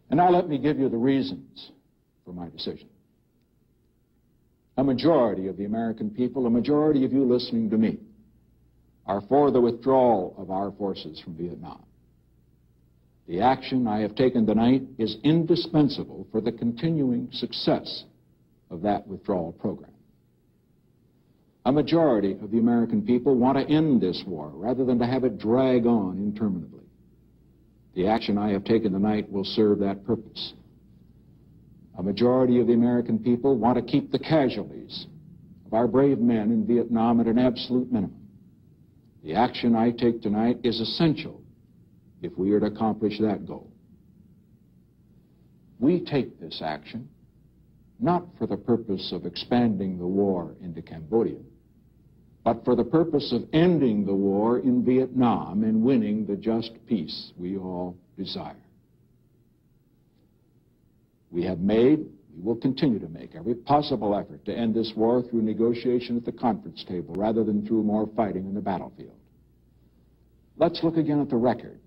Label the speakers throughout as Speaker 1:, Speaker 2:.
Speaker 1: And now let me give you the reasons for my decision. A majority of the American people, a majority of you listening to me, are for the withdrawal of our forces from Vietnam. The action I have taken tonight is indispensable for the continuing success of that withdrawal program. A majority of the American people want to end this war rather than to have it drag on interminably. The action I have taken tonight will serve that purpose. A majority of the American people want to keep the casualties of our brave men in Vietnam at an absolute minimum. The action I take tonight is essential if we are to accomplish that goal. We take this action not for the purpose of expanding the war into Cambodia, but for the purpose of ending the war in Vietnam and winning the just peace we all desire. We have made, we will continue to make every possible effort to end this war through negotiation at the conference table rather than through more fighting in the battlefield. Let's look again at the record.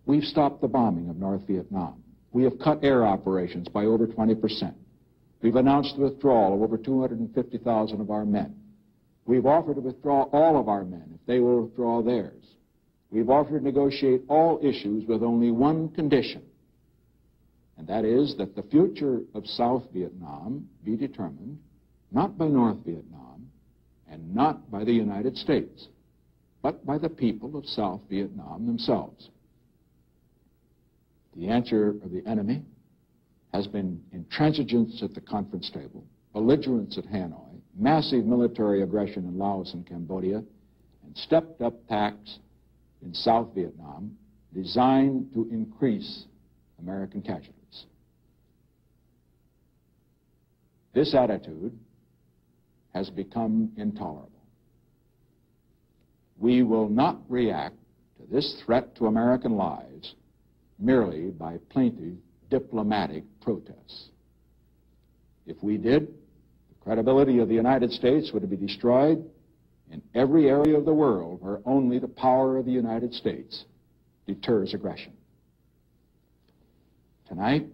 Speaker 1: We've stopped the bombing of North Vietnam. We have cut air operations by over 20%. We've announced the withdrawal of over 250,000 of our men. We've offered to withdraw all of our men if they will withdraw theirs. We've offered to negotiate all issues with only one condition, and that is that the future of South Vietnam be determined not by North Vietnam and not by the United States, but by the people of South Vietnam themselves. The answer of the enemy has been intransigence at the conference table, belligerence at Hanoi, massive military aggression in Laos and Cambodia, and stepped-up attacks in South Vietnam designed to increase American casualties. This attitude has become intolerable. We will not react to this threat to American lives merely by plaintive diplomatic protests. If we did, the credibility of the United States would be destroyed in every area of the world where only the power of the United States deters aggression. Tonight,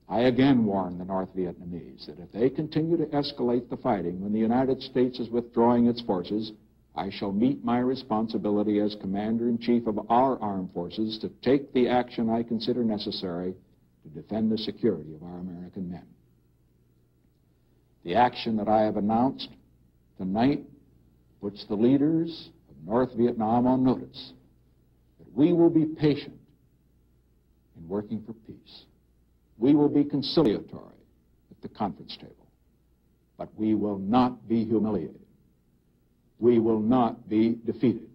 Speaker 1: I again warn the North Vietnamese that if they continue to escalate the fighting when the United States is withdrawing its forces, I shall meet my responsibility as Commander-in-Chief of our armed forces to take the action I consider necessary to defend the security of our American men. The action that I have announced tonight puts the leaders of North Vietnam on notice that we will be patient in working for peace. We will be conciliatory at the conference table, but we will not be humiliated. We will not be defeated.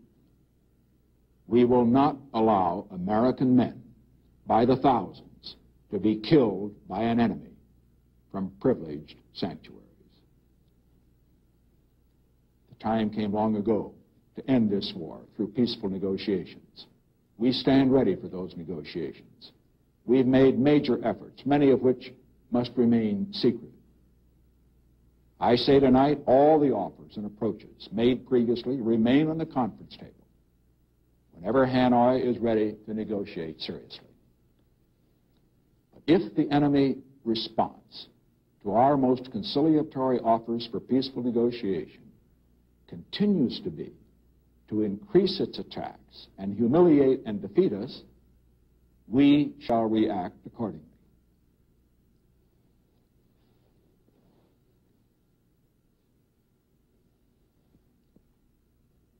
Speaker 1: We will not allow American men by the thousands to be killed by an enemy from privileged sanctuaries. The time came long ago to end this war through peaceful negotiations. We stand ready for those negotiations. We've made major efforts, many of which must remain secret. I say tonight, all the offers and approaches made previously remain on the conference table whenever Hanoi is ready to negotiate seriously. But if the enemy response to our most conciliatory offers for peaceful negotiation continues to be to increase its attacks and humiliate and defeat us, we shall react accordingly.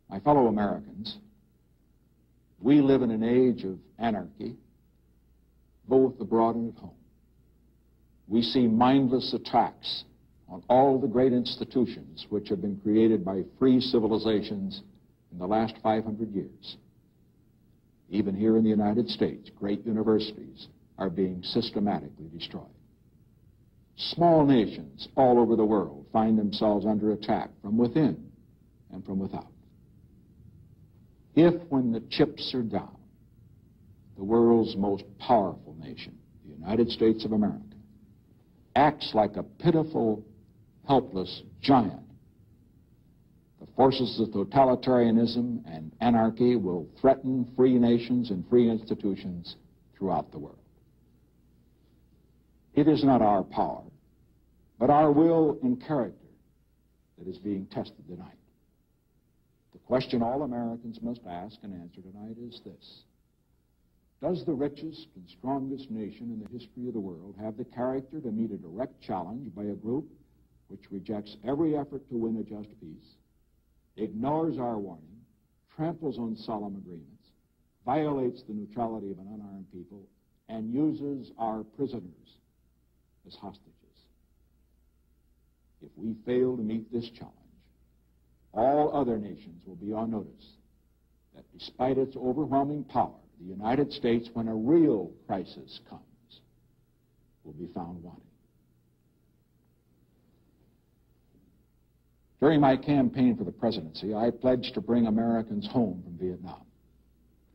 Speaker 1: My fellow Americans, we live in an age of anarchy, both abroad and at home. We see mindless attacks on all the great institutions which have been created by free civilizations in the last 500 years. Even here in the United States, great universities are being systematically destroyed. Small nations all over the world find themselves under attack from within and from without. If, when the chips are down, the world's most powerful nation, the United States of America, acts like a pitiful, helpless giant, the forces of totalitarianism and anarchy will threaten free nations and free institutions throughout the world. It is not our power, but our will and character that is being tested tonight. The question all Americans must ask and answer tonight is this: does the richest and strongest nation in the history of the world have the character to meet a direct challenge by a group which rejects every effort to win a just peace, ignores our warning, tramples on solemn agreements, violates the neutrality of an unarmed people, and uses our prisoners as hostages? If we fail to meet this challenge, all other nations will be on notice that despite its overwhelming power, the United States, when a real crisis comes, will be found wanting. During my campaign for the presidency, I pledged to bring Americans home from Vietnam.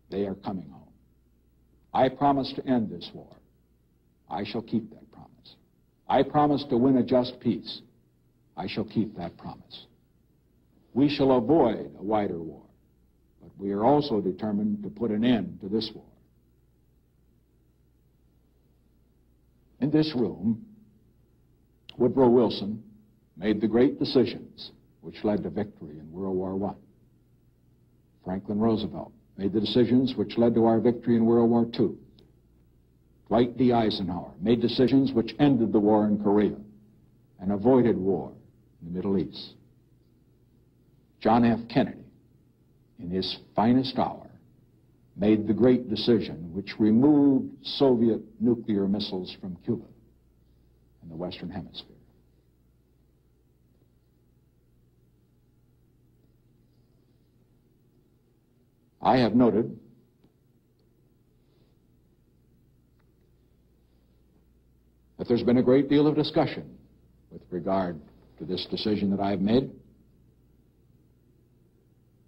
Speaker 1: They are coming home. I promised to end this war. I shall keep that promise. I promised to win a just peace. I shall keep that promise. We shall avoid a wider war, but we are also determined to put an end to this war. In this room, Woodrow Wilson made the great decisions which led to victory in World War I. Franklin Roosevelt made the decisions which led to our victory in World War II. Dwight D. Eisenhower made decisions which ended the war in Korea and avoided war in the Middle East. John F. Kennedy, in his finest hour, made the great decision which removed Soviet nuclear missiles from Cuba and the Western Hemisphere. I have noted that there's been a great deal of discussion with regard to this decision that I've made.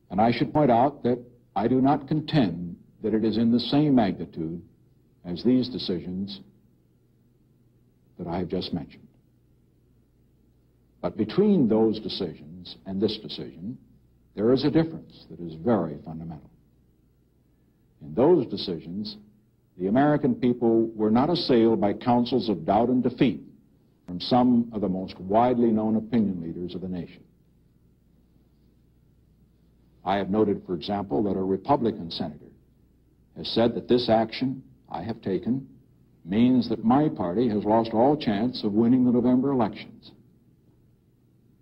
Speaker 1: And I should point out that I do not contend that it is in the same magnitude as these decisions that I have just mentioned. But between those decisions and this decision, there is a difference that is very fundamental. In those decisions, the American people were not assailed by counsels of doubt and defeat from some of the most widely known opinion leaders of the nation. I have noted, for example, that a Republican senator has said that this action I have taken means that my party has lost all chance of winning the November elections.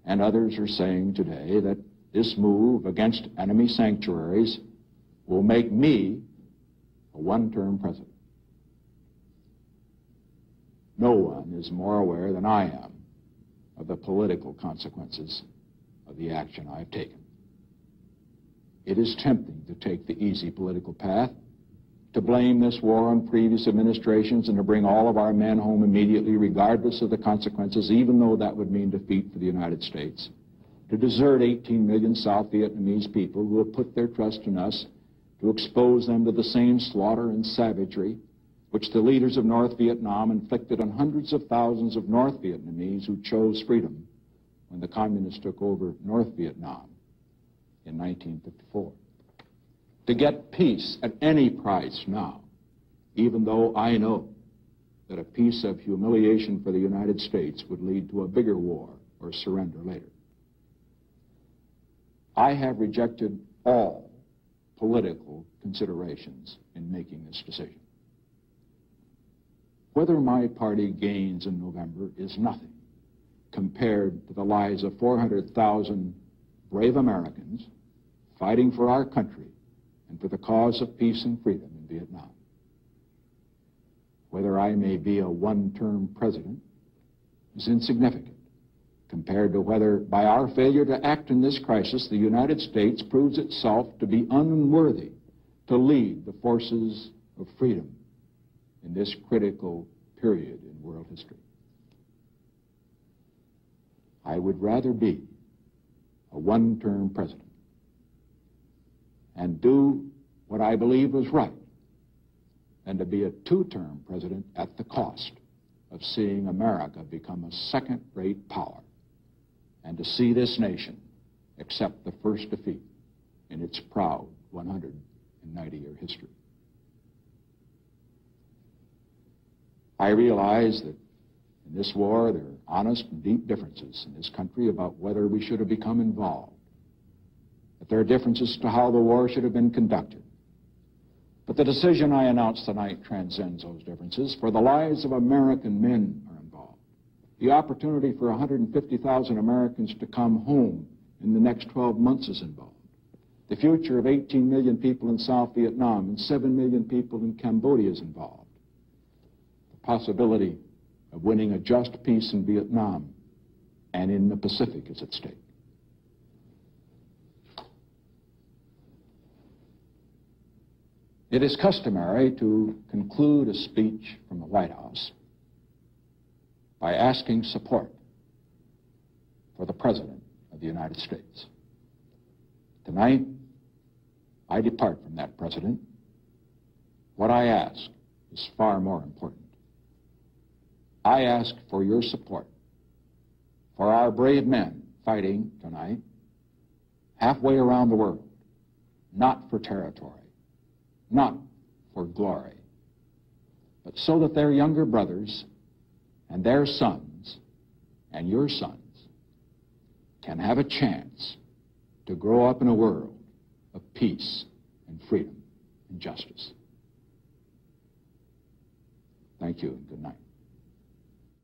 Speaker 1: And others are saying today that this move against enemy sanctuaries will make me a one-term president. No one is more aware than I am of the political consequences of the action I've taken. It is tempting to take the easy political path, to blame this war on previous administrations and to bring all of our men home immediately regardless of the consequences, even though that would mean defeat for the United States, to desert 18 million South Vietnamese people who have put their trust in us, to expose them to the same slaughter and savagery which the leaders of North Vietnam inflicted on hundreds of thousands of North Vietnamese who chose freedom when the communists took over North Vietnam in 1954. To get peace at any price now, even though I know that a peace of humiliation for the United States would lead to a bigger war or surrender later. I have rejected all political considerations in making this decision. Whether my party gains in November is nothing compared to the lives of 400,000 brave Americans fighting for our country and for the cause of peace and freedom in Vietnam. Whether I may be a one-term president is insignificant compared to whether, by our failure to act in this crisis, the United States proves itself to be unworthy to lead the forces of freedom in this critical period in world history. I would rather be a one-term president and do what I believe was right than to be a two-term president at the cost of seeing America become a second-rate power and to see this nation accept the first defeat in its proud 190-year history. I realize that In this war, there are honest and deep differences in this country about whether we should have become involved. That there are differences as to how the war should have been conducted. But the decision I announce tonight transcends those differences, for the lives of American men are involved. The opportunity for 150,000 Americans to come home in the next 12 months is involved. The future of 18 million people in South Vietnam and 7 million people in Cambodia is involved. The possibility of winning a just peace in Vietnam and in the Pacific is at stake. It is customary to conclude a speech from the White House by asking support for the President of the United States. Tonight, I depart from that precedent. What I ask is far more important. I ask for your support for our brave men fighting tonight halfway around the world, not for territory, not for glory, but so that their younger brothers and their sons and your sons can have a chance to grow up in a world of peace and freedom and justice. Thank you and good night.